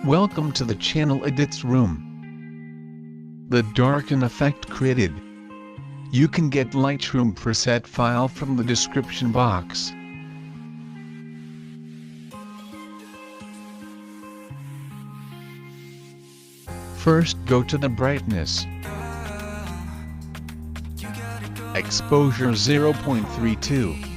Welcome to the channel Editz room. The darken effect created. You can get Lightroom preset file from the description box. First go to the brightness. Exposure 0.32.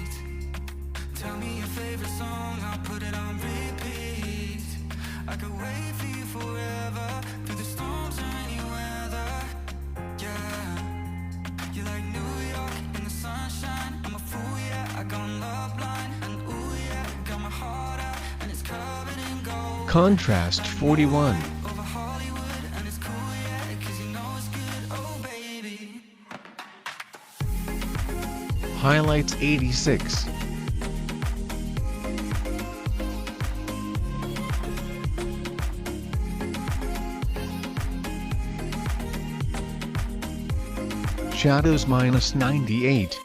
Contrast 41. Highlights 86. Shadows -98.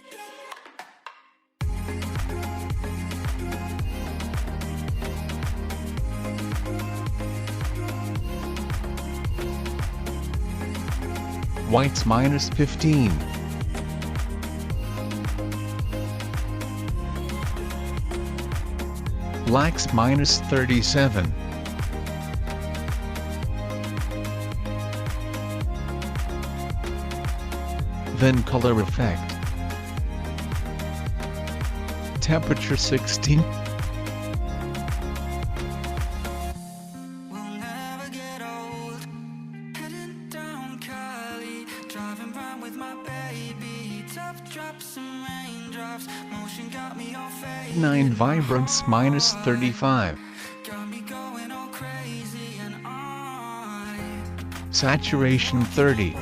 Whites -15. Blacks -37. Then color effect. Temperature 16. Nine vibrance -35. Saturation 30.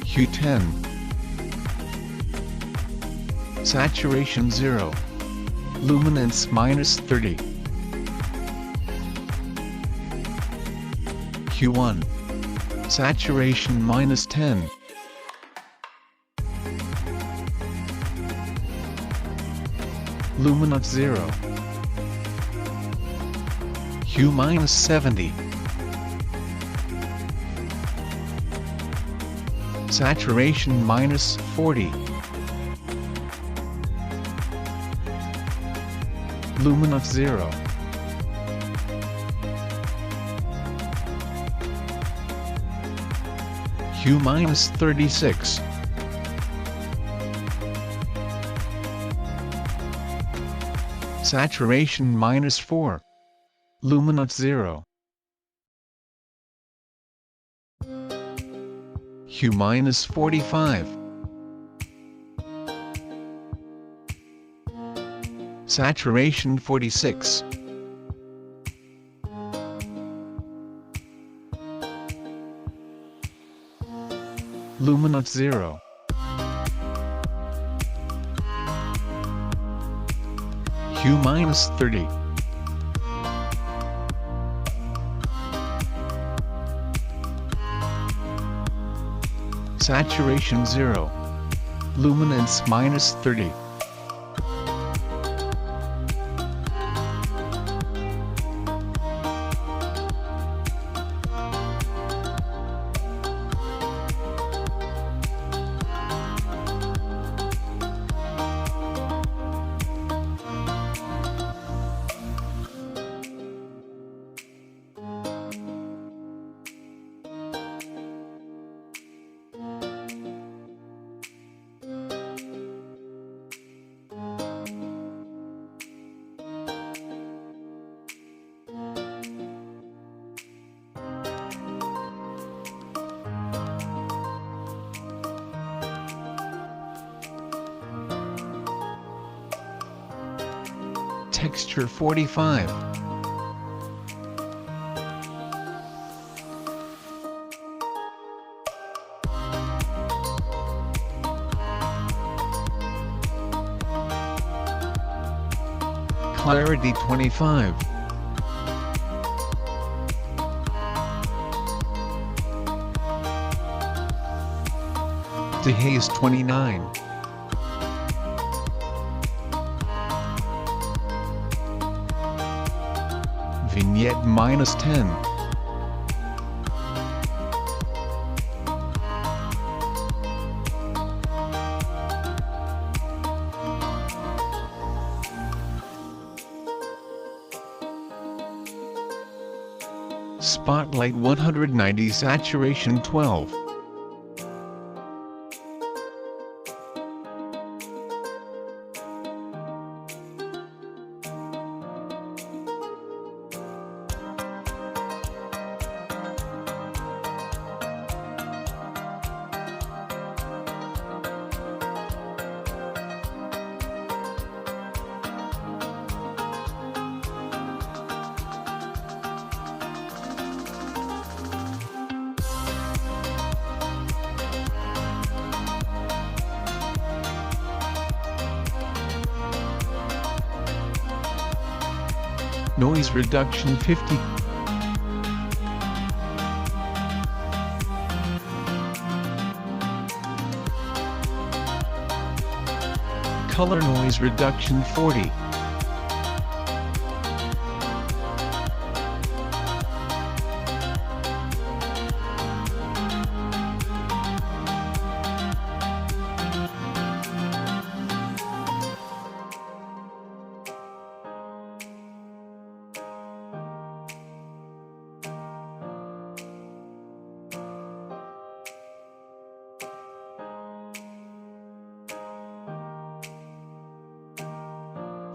Hue 10. Saturation 0. Luminance -30. Hue 1. Saturation -10. Luminance 0. Hue -70. Saturation -40. Luminance 0. Hue -36. Saturation -4. Luminance 0. Hue -45. Saturation 46. Luminance 0. Hue -30. Saturation 0. Luminance -30. Texture 45. Clarity 25. Dehaze 29. Vignette -10. Spotlight 190 Saturation 12. Noise reduction 50. Color noise reduction 40.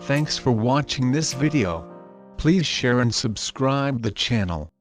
Thanks for watching this video. Please share and subscribe the channel.